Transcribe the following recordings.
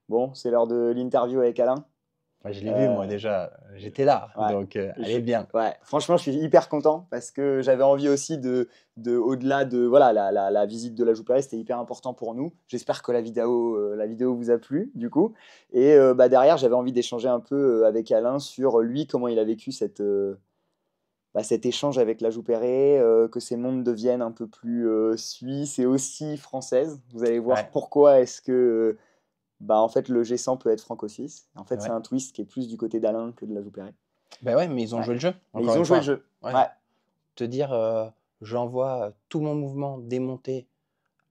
Bon, c'est l'heure de l'interview avec Alain. Ouais, je l'ai vu, moi, déjà. J'étais là, Ouais. donc elle est bien. Ouais, franchement, je suis hyper content parce que j'avais envie aussi au-delà de voilà, la visite de la Joux-Perret, c'était hyper important pour nous. J'espère que la vidéo vous a plu, du coup. Et derrière, j'avais envie d'échanger un peu avec Alain sur lui, comment il a vécu cet échange avec la Joux-Perret, que ces mondes deviennent un peu plus suisses et aussi françaises. Vous allez voir Ouais, pourquoi est-ce que en fait, le G100 peut être franco-suisse. En fait, c'est ouais. un twist qui est plus du côté d'Alain que de la Joux-Perret. Ben ouais, mais ils ont Ouais. joué le jeu, Mais encore ils ont une joué le fois. jeu. Ouais. Ouais. Te dire, j'envoie tout mon mouvement démonté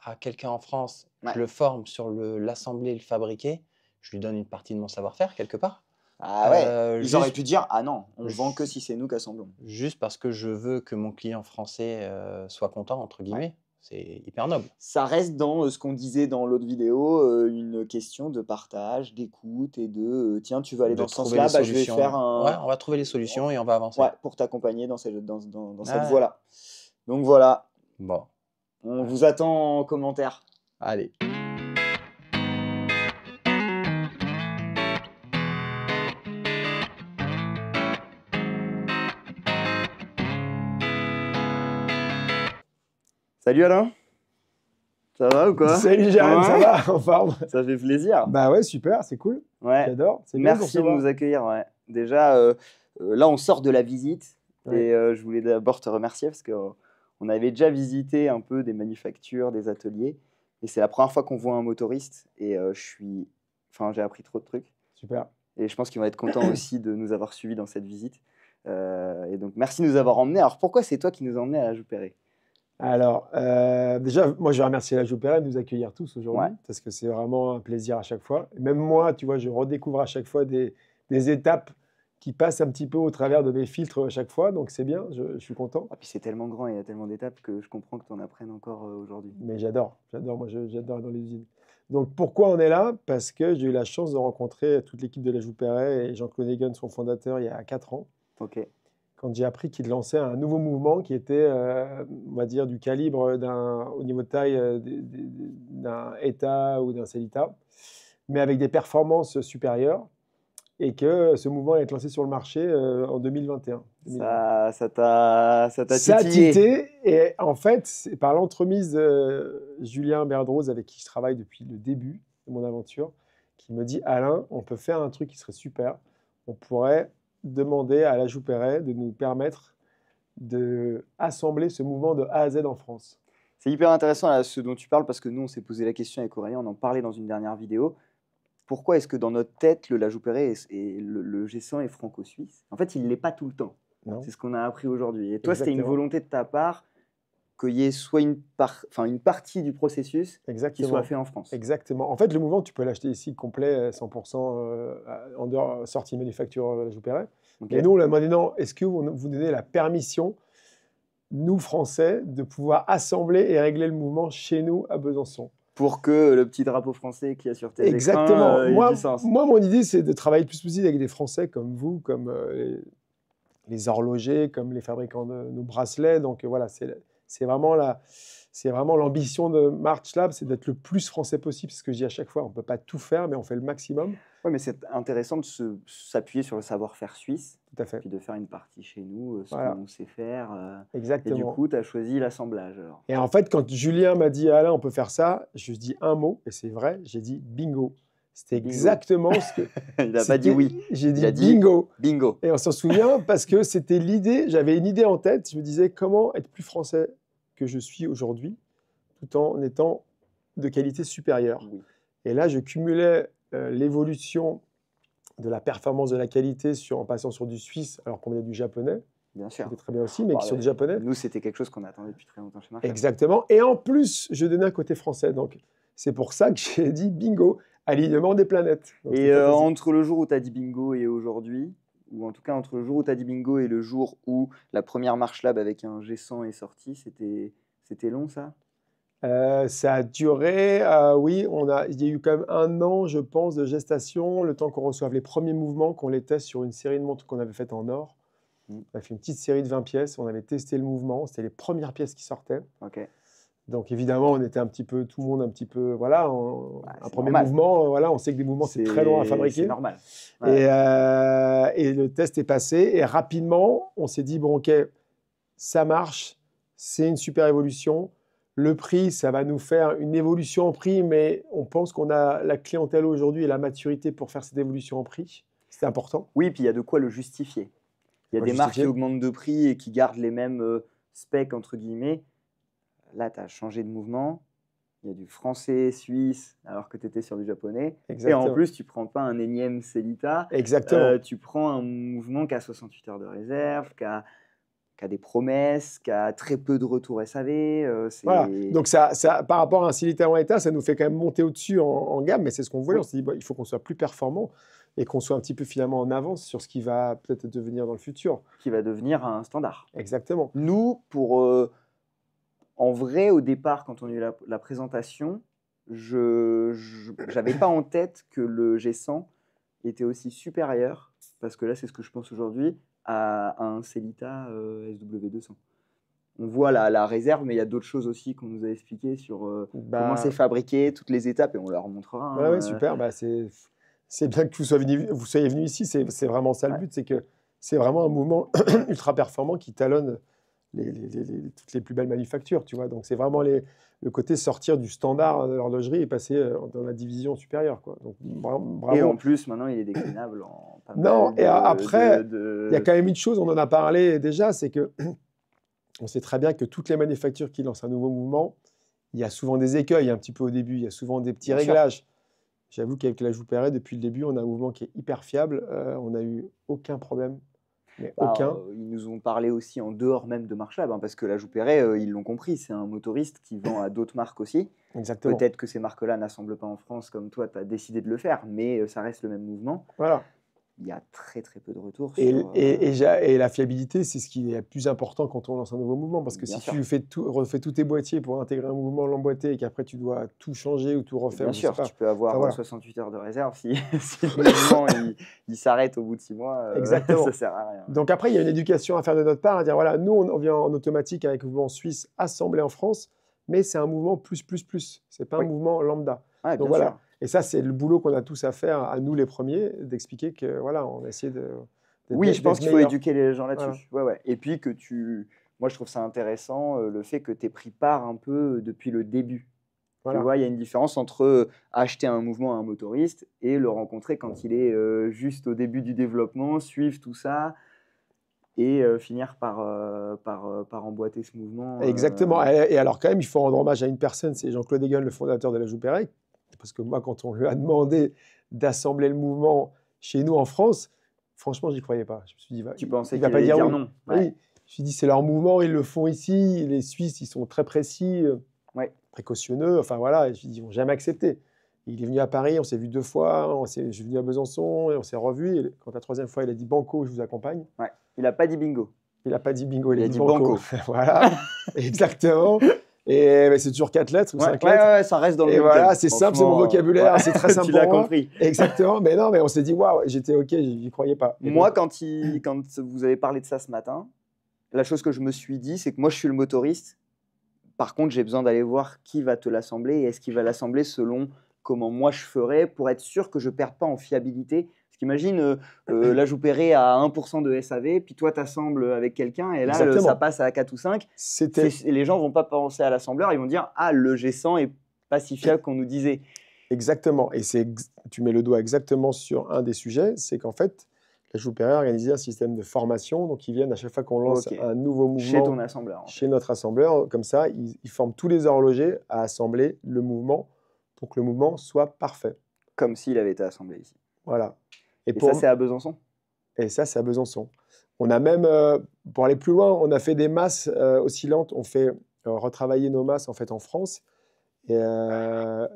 à quelqu'un en France, Ouais. je le forme sur l'assembler, le fabriquer, je lui donne une partie de mon savoir-faire, quelque part. Ah ouais. Ils auraient Juste, pu dire, ah non, on vend que ju- si c'est nous qui assemblons. juste parce que je veux que mon client français soit content, entre Ouais. guillemets. C'est hyper noble. Ça reste dans ce qu'on disait dans l'autre vidéo, une question de partage, d'écoute et de tiens, tu veux aller De dans ce trouver les sens-là, je vais faire solutions. Ouais, un. on va trouver les solutions et on va avancer. Ouais, pour t'accompagner dans cette Ouais. voie-là. Donc voilà, Bon, on ouais. vous attend en commentaire. Allez. Salut Alain, ça va ou quoi? Salut Jérém, ça Ouais. va? En forme? Ça fait plaisir. Bah ouais, super, c'est cool. Ouais. J'adore. C'est bien de vous Merci de recevoir. nous accueillir. Ouais. Déjà, là, on sort de la visite Ouais. et je voulais d'abord te remercier parce qu'on avait déjà visité un peu des manufactures, des ateliers et c'est la première fois qu'on voit un motoriste et j'ai appris trop de trucs Super. et je pense qu'ils vont être contents aussi de nous avoir suivis dans cette visite. Et donc, merci de nous avoir emmenés. Alors, pourquoi c'est toi qui nous as emmenés à la Joux-Perret? Alors, déjà, moi, je vais remercier la Joux-Perret de nous accueillir tous aujourd'hui, Ouais. parce que c'est vraiment un plaisir à chaque fois. Et même moi, tu vois, je redécouvre à chaque fois des étapes qui passent un petit peu au travers de mes filtres à chaque fois, donc c'est bien, je suis content. Ah, puis c'est tellement grand et il y a tellement d'étapes que je comprends que tu en apprennes encore aujourd'hui. Mais j'adore, moi, j'adore dans les usines. Donc, pourquoi on est là? Parce que j'ai eu la chance de rencontrer toute l'équipe de la Joux-Perret et Jean-Claude Egan, son fondateur, il y a 4 ans. Ok. Quand j'ai appris qu'il lançait un nouveau mouvement qui était, on va dire, du calibre au niveau de taille d'un ETA ou d'un Celita, mais avec des performances supérieures, et que ce mouvement allait être lancé sur le marché en 2021. Ça t'a Ça a titillé. tité, et en fait, c'est par l'entremise de Julien Berdrose, avec qui je travaille depuis le début de mon aventure, qui me dit « Alain, on peut faire un truc qui serait super, on pourrait demander à la Joux-Perret de nous permettre d'assembler ce mouvement de A à Z en France. » C'est hyper intéressant là, ce dont tu parles parce que nous, on s'est posé la question avec Aurélien, on en parlait dans une dernière vidéo. Pourquoi est-ce que dans notre tête, la Joux-Perret et le G100 est franco-suisse? En fait, il ne l'est pas tout le temps. Non. C'est ce qu'on a appris aujourd'hui. Et toi, c'était une Exactement. volonté de ta part qu'il y ait soit une partie du processus qui Exactement. soit fait en France. Exactement. En fait, le mouvement, tu peux l'acheter ici complet, 100% en dehors, sortie manufacture la Joux-Perret. Ok. Mais nous, on leur a demandé, non, est-ce que vous nous donnez la permission, nous, Français, de pouvoir assembler et régler le mouvement chez nous à Besançon? Pour que le petit drapeau français qu'il y a sur tes Exactement. écrans ait du sens. Moi, mon idée, c'est de travailler le plus possible avec des Français comme vous, comme les horlogers, comme les fabricants de nos bracelets. Donc voilà, c'est vraiment l'ambition de March Lab, c'est d'être le plus français possible. C'est ce que je dis à chaque fois. On ne peut pas tout faire, mais on fait le maximum. Oui, mais c'est intéressant de s'appuyer sur le savoir-faire suisse, Tout à fait. puis de faire une partie chez nous, ce Voilà. qu'on sait faire. Exactement. Et du coup, tu as choisi l'assemblage. Et en fait, quand Julien m'a dit « Alain, on peut faire ça », je dis un mot, et c'est vrai, j'ai dit « bingo ». C'était Bingo. exactement ce que... Il n'a pas dit oui. J'ai dit Il a dit bingo. Bingo. Et on s'en souvient parce que c'était l'idée, j'avais une idée en tête, je me disais comment être plus français que je suis aujourd'hui, tout en étant de qualité supérieure. Oui. Et là, je cumulais l'évolution de la performance de la qualité en passant sur du suisse, alors qu'on est du japonais. Bien sûr. C'était très bien aussi, mais sur du japonais. Nous, c'était quelque chose qu'on attendait depuis très longtemps chez Marshall. Exactement. Et en plus, je donnais un côté français. Donc, c'est pour ça que j'ai dit bingo, alignement des planètes. Donc, et entre le jour où tu as dit bingo et aujourd'hui, ou en tout cas entre le jour où tu as dit bingo et le jour où la première March Lab avec un G100 est sortie, c'était long ça? Ça a duré, oui, il y a eu quand même 1 an, je pense, de gestation, le temps qu'on reçoive les premiers mouvements, qu'on les teste sur une série de montres qu'on avait faites en or. On a fait une petite série de 20 pièces, on avait testé le mouvement, c'était les premières pièces qui sortaient. Ok. Donc évidemment, on était un petit peu, tout le monde un petit peu, voilà, un c'est premier normal. mouvement, voilà, on sait que des mouvements, c'est très long à C'est fabriquer. normal. Et le test est passé, et rapidement, on s'est dit, bon, ok, ça marche, c'est une super évolution. Le prix, ça va nous faire une évolution en prix, mais on pense qu'on a la clientèle aujourd'hui et la maturité pour faire cette évolution en prix. C'est important. Oui, puis il y a de quoi le justifier. Il y a Faut des marques qui justifier. augmentent de prix et qui gardent les mêmes specs, entre guillemets. Là, tu as changé de mouvement. Il y a du français, suisse, alors que tu étais sur du japonais. Et en Exactement. plus, tu prends pas un énième Cellita. Exactement. Tu prends un mouvement qui a 68 heures de réserve, qui a des promesses, qui a très peu de retours SAV. Voilà. Donc, ça, par rapport à un Cellita en état, ça nous fait quand même monter au-dessus en gamme, mais c'est ce qu'on voulait. Oui. On s'est dit, bah, il faut qu'on soit plus performant et qu'on soit un petit peu finalement en avance sur ce qui va peut-être devenir dans le futur. Qui va devenir un standard. Exactement. Nous, en vrai, au départ, quand on a eu la présentation, je n'avais pas en tête que le G100 était aussi supérieur, parce que là, c'est ce que je pense aujourd'hui, à un Cellita SW200. On voit la réserve, mais il y a d'autres choses aussi qu'on nous a expliquées sur comment c'est fabriqué, toutes les étapes, et on leur montrera. Ouais, ouais, super. Bah, c'est bien que vous soyez venus ici. C'est vraiment ça le but. C'est que c'est vraiment un mouvement ultra performant qui talonne toutes les plus belles manufactures. Tu vois. Donc, c'est vraiment le côté sortir du standard de l'horlogerie et passer dans la division supérieure. Quoi. Donc, bravo. Et en plus, maintenant, il est déclinable en pas Non, mal et après, de... il y a quand même une chose, on en a parlé déjà, c'est que on sait très bien que toutes les manufactures qui lancent un nouveau mouvement, il y a souvent des écueils un petit peu au début, il y a souvent des petits Bien sûr. réglages. J'avoue qu'avec la Joux-Perret, depuis le début, on a un mouvement qui est hyper fiable, on n'a eu aucun problème, mais aucun. Ils nous ont parlé aussi en dehors même de Marchlab, parce que la Joux-Perret, ils l'ont compris, c'est un motoriste qui vend à d'autres marques aussi. Exactement. Peut-être que ces marques-là n'assemblent pas en France comme toi, tu as décidé de le faire, mais ça reste le même mouvement. Voilà. Il y a très très peu de retours. Et la fiabilité, c'est ce qui est le plus important quand on lance un nouveau mouvement. Parce que Bien si sûr. tu refais tous tes boîtiers pour intégrer un mouvement l'emboîté et qu'après tu dois tout changer ou tout refaire, Bien sûr, tu peux avoir voilà. 68 heures de réserve si le mouvement il s'arrête au bout de 6 mois, Exactement. ça sert à rien. Donc après, il y a une éducation à faire de notre part, à dire voilà, nous on vient en automatique avec le mouvement suisse assemblé en France, mais c'est un mouvement plus. C'est pas un mouvement lambda. Ouais, donc bien voilà. sûr. Et ça, c'est le boulot qu'on a tous à faire, à nous les premiers, d'expliquer que voilà, on a essayé de. Oui, je pense qu'il faut meilleur. éduquer les gens là-dessus. Voilà. Ouais. Et puis que moi je trouve ça intéressant le fait que tu aies pris part un peu depuis le début. Voilà. Tu vois, il y a une différence entre acheter un mouvement à un motoriste et le rencontrer quand il est juste au début du développement, suivre tout ça et finir par emboîter ce mouvement. Exactement. Et alors quand même, il faut rendre hommage à une personne, c'est Jean-Claude Egan, le fondateur de la Joux-Perret, parce que moi, quand on lui a demandé d'assembler le mouvement chez nous en France, franchement, j'y croyais pas. Je me suis dit, tu pensais il va qu'il pas allait dire dire oui. non. Ouais. Oui. Je me suis dit, c'est leur mouvement, ils le font ici. Les Suisses, ils sont très précis, précautionneux. Enfin voilà, et je me suis dit, ils vont jamais accepter. Il est venu à Paris, on s'est vu 2 fois, je suis venu à Besançon et on s'est revus. Et quand la 3e fois, il a dit banco, je vous accompagne. Ouais. Il n'a pas dit bingo. Il n'a pas dit bingo, il a dit banco. Voilà, exactement. Et c'est toujours 4 lettres ou 5 lettres. Ouais, ça reste dans le Et voilà, c'est simple, c'est mon vocabulaire, c'est très simple tu pour l'as moi. compris. Exactement, mais non, mais on s'est dit, waouh, j'étais OK, j'y croyais pas. Et moi, quand vous avez parlé de ça ce matin, la chose que je me suis dit, c'est que moi, je suis le motoriste. Par contre, j'ai besoin d'aller voir qui va te l'assembler et est-ce qu'il va l'assembler selon comment moi je ferais pour être sûr que je ne perde pas en fiabilité. Parce qu'imagine, la Joux-Perret à 1% de SAV, puis toi, tu assembles avec quelqu'un et là, ça passe à 4 ou 5. Les gens ne vont pas penser à l'assembleur, ils vont dire « Ah, le G100 est pas si fiable qu'on nous disait. » Exactement. Et tu mets le doigt exactement sur un des sujets, c'est qu'en fait, la Joux-Perret a organisé un système de formation. Donc, ils viennent à chaque fois qu'on lance un nouveau mouvement chez ton assembleur. Chez notre assembleur. Comme ça, ils forment tous les horlogers à assembler le mouvement pour que le mouvement soit parfait. Comme s'il avait été assemblé ici. Voilà. Et ça, c'est à Besançon. Et ça, c'est à Besançon. On a même, pour aller plus loin, on a fait des masses oscillantes. On fait retravailler nos masses en fait en France. Et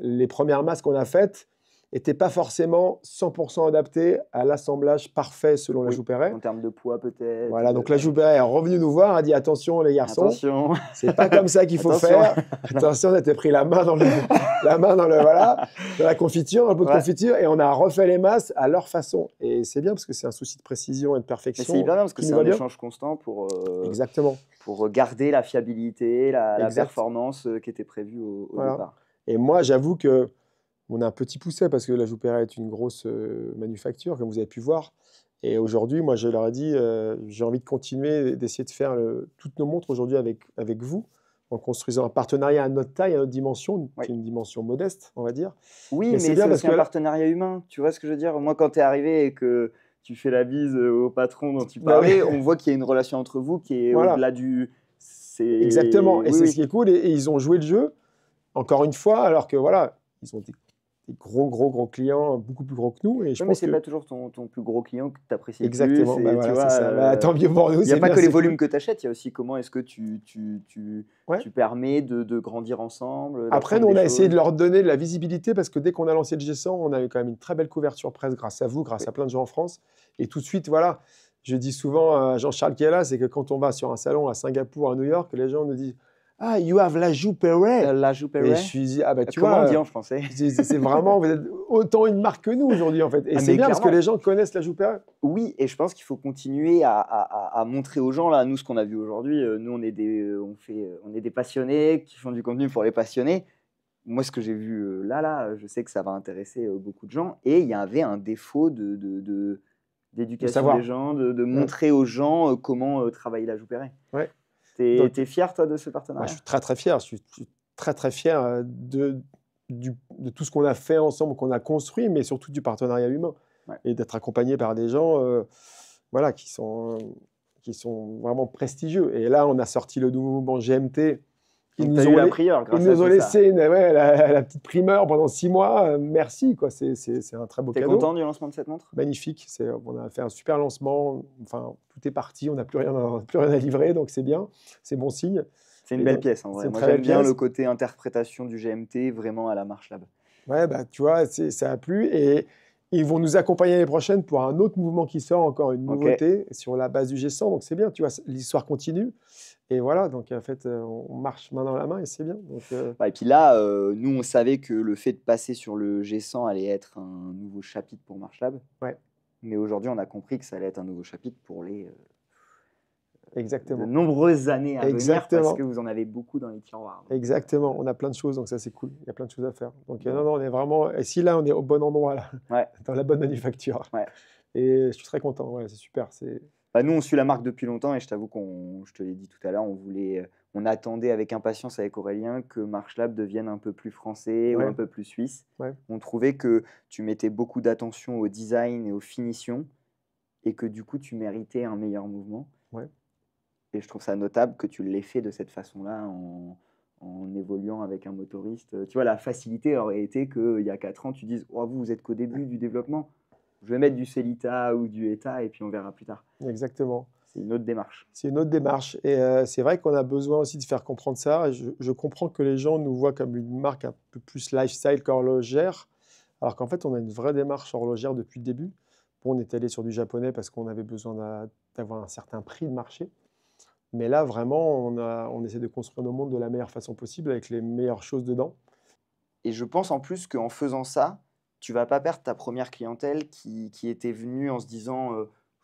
les premières masses qu'on a faites, n'était pas forcément 100% adapté à l'assemblage parfait selon la Oui, joue Perret. en termes de poids peut-être. Voilà, donc la joue Perret est revenue nous voir, a dit attention les garçons, Attention. c'est pas comme ça qu'il faut Attention. faire. Attention, on a été pris la main dans voilà, dans la confiture, dans le pot de Ouais. confiture, et on a refait les masses à leur façon. Et c'est bien parce que c'est un souci de précision et de Mais perfection. c'est hyper bien parce que qui c'est nous va un bien. échange constant Exactement. pour garder la fiabilité, la Exact. performance qui était prévue au Voilà. départ. Et moi, j'avoue que on a un petit pousset parce que la joue Perret est une grosse manufacture, comme vous avez pu voir. Et aujourd'hui, moi, je leur ai dit, j'ai envie de continuer, d'essayer de faire toutes nos montres aujourd'hui avec vous, en construisant un partenariat à notre taille, à notre dimension, Oui. qui est une dimension modeste, on va dire. Oui, Mais mais c'est c'est bien parce aussi que un là- partenariat humain. Tu vois ce que je veux dire? Moi, quand tu es arrivé et que tu fais la bise au patron dont tu Bah oui. parlais, on voit qu'il y a une relation entre vous qui est Voilà. au-delà du. Exactement. Et Oui, c'est oui. ce qui est cool. Et ils ont joué le jeu, encore une fois, alors que voilà, ils ont des gros clients, beaucoup plus gros que nous. Et je Oui, mais pense c'est que. pas toujours ton plus gros client que tu apprécies le plus. Exactement. Bah Et voilà, tu vois, c'est ça. Bah, tant mieux pour nous. il n'y a c'est pas bien, que les c'est volumes cool. que tu achètes, il y a aussi comment est-ce que Ouais. tu permets de grandir ensemble. Après, d'apprendre nous, on des a essayé choses. de leur donner de la visibilité parce que dès qu'on a lancé le G100, on avait quand même une très belle couverture presse grâce à vous, grâce à plein de gens en France. Et tout de suite, voilà, je dis souvent à Jean-Charles qui est là, c'est que quand on va sur un salon à Singapour, à New York, les gens nous disent « Ah, you have la joue Perret !» La joue Et Perret. je suis dit « Ah, bah tu Comment vois, on dit en français? c'est vraiment, vous êtes autant une marque que nous aujourd'hui, en fait. » Et Ah, c'est mais bien parce que clairement. les gens connaissent la joue Perret. Oui, et je pense qu'il faut continuer à montrer aux gens, là, nous, ce qu'on a vu aujourd'hui. Nous, on est des passionnés qui font du contenu pour les passionnés. Moi, ce que j'ai vu là, je sais que ça va intéresser beaucoup de gens. Et il y avait un défaut d'éducation savoir. des gens, de montrer aux gens comment travailler la joue Perret. Ouais. T'es Donc, fier, toi, de ce moi, partenariat? je suis très fier. Je suis très fier de tout ce qu'on a fait ensemble, qu'on a construit, mais surtout du partenariat humain. Ouais. Et d'être accompagné par des gens voilà, qui sont vraiment prestigieux. Et là, on a sorti le nouveau mouvement GMT. Donc, t'as eu la prière grâce Ils à nous ont tout ça. laissé la petite primeur pendant 6 mois. Merci, quoi. C'est un très beau T'es cadeau. content du lancement de cette montre? Magnifique. On a fait un super lancement. Enfin, tout est parti. On n'a plus rien à livrer, donc c'est bien. C'est bon signe. C'est une Et belle donc, pièce, en vrai. c'est une Moi, très j'aime belle bien pièce. le côté interprétation du GMT, vraiment à la MarchLab. Ouais, bah, tu vois, ça a plu. Et ils vont nous accompagner l'année prochaine pour un autre mouvement qui sort, encore une Ok. nouveauté sur la base du G100. Donc c'est bien, tu vois, l'histoire continue. Et voilà, donc en fait, on marche main dans la main et c'est bien. Donc, Et puis là, nous, on savait que le fait de passer sur le G100 allait être un nouveau chapitre pour MarchLab. Ouais. Mais aujourd'hui, on a compris que ça allait être un nouveau chapitre pour de exactement. nombreuses années à venir, Exactement. parce que vous en avez beaucoup dans les tiroirs. Donc, Exactement. On a plein de choses, donc ça c'est cool. Il y a plein de choses à faire. Donc non, on est vraiment. Et si là, on est au bon endroit, là, Ouais. dans la bonne manufacture. Ouais. Et je suis très content. Ouais, c'est super. Nous, on suit la marque depuis longtemps et je t'avoue je te l'ai dit tout à l'heure, on attendait avec impatience avec Aurélien que MarchLab devienne un peu plus français ou Ouais. un peu plus suisse. Ouais. On trouvait que tu mettais beaucoup d'attention au design et aux finitions et que du coup, tu méritais un meilleur mouvement. Ouais. Et je trouve ça notable que tu l'aies fait de cette façon-là en évoluant avec un motoriste. Tu vois, la facilité aurait été qu'il y a 4 ans, tu dises oh, vous êtes qu'au début du développement. Je vais mettre du Cellita ou du ETA et puis on verra plus tard. Exactement. C'est une autre démarche. C'est une autre démarche. Et c'est vrai qu'on a besoin aussi de faire comprendre ça. Et je comprends que les gens nous voient comme une marque un peu plus lifestyle qu'horlogère, alors qu'en fait, on a une vraie démarche horlogère depuis le début. Bon, on est allé sur du japonais parce qu'on avait besoin d'avoir un certain prix de marché. Mais là, vraiment, on essaie de construire nos montres de la meilleure façon possible, avec les meilleures choses dedans. Et je pense en plus qu'en faisant ça, tu vas pas perdre ta première clientèle qui était venue en se disant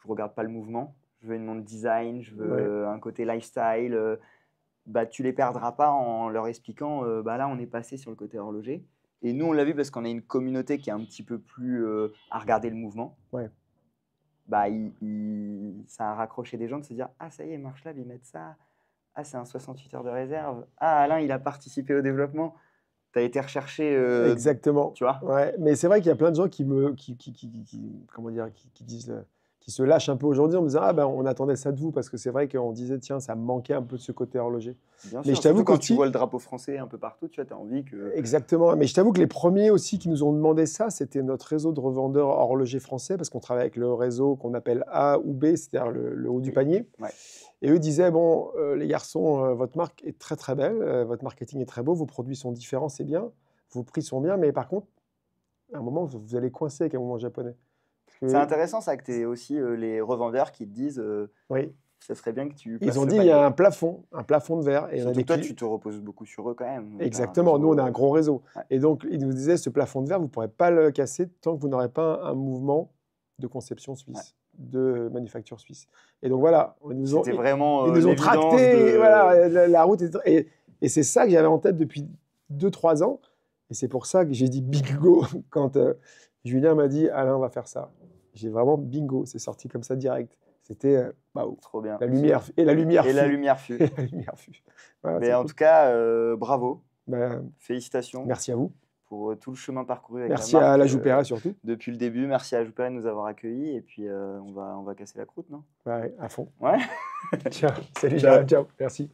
je regarde pas le mouvement, je veux une montre design, je veux un côté lifestyle. Tu les perdras pas en leur expliquant là on est passé sur le côté horloger. Et nous on l'a vu parce qu'on a une communauté qui est un petit peu plus à regarder le mouvement. Ouais. Ça a raccroché des gens de se dire ah ça y est MarchLab ils mettent ça, ah c'est un 68 heures de réserve, ah Alain il a participé au développement. Tu as été recherché. Exactement. Tu vois. Ouais, mais c'est vrai qu'il y a plein de gens qui disent, qui se lâchent un peu aujourd'hui en me disant on attendait ça de vous parce que c'est vrai qu'on disait tiens ça me manquait un peu de ce côté horloger. Bien mais sûr, je t'avoue quand qu'aussi, tu vois le drapeau français un peu partout, tu as envie que. Exactement. Mais je t'avoue que les premiers aussi qui nous ont demandé ça, c'était notre réseau de revendeurs horlogers français parce qu'on travaille avec le réseau qu'on appelle A ou B, c'est-à-dire le haut du panier. Ouais. Et eux disaient, bon, les garçons, votre marque est très très belle, votre marketing est très beau, vos produits sont différents, c'est bien, vos prix sont bien, mais par contre, à un moment, vous allez coincer avec un mouvement japonais. Parce que- C'est intéressant ça que tu aies aussi les revendeurs qui te disent Oui, ça serait bien que tu passes ils ont ce dit il y a palier. un plafond de verre. Et on a Surtout des que toi, cli- tu te reposes beaucoup sur eux quand même. T'as un Exactement, nous on a un réseau, gros réseau. ouais. Et donc, ils nous disaient ce plafond de verre, vous ne pourrez pas le casser tant que vous n'aurez pas un mouvement de conception suisse, de manufacture suisse. Et donc voilà, C'était vraiment ils nous ont l'évidence tracté, de- voilà, la route. Et c'est ça que j'avais en tête depuis 2-3 ans. Et c'est pour ça que j'ai dit bingo quand Julien m'a dit Alain, on va faire ça. J'ai vraiment bingo, c'est sorti comme ça direct. C'était waouh, Trop bien. la lumière et la lumière Et fut. la lumière fut. Et la lumière fut. Voilà, Mais c'est en cool. tout cas, bravo. Ben, Félicitations merci à vous. pour tout le chemin parcouru avec Merci la marque. à la Joupera surtout. Depuis le début, merci à Joupera de nous avoir accueillis. Et puis, on va casser la croûte, non? Ouais, à fond. Ouais. Ciao. Salut, Ciao. Ciao. Merci.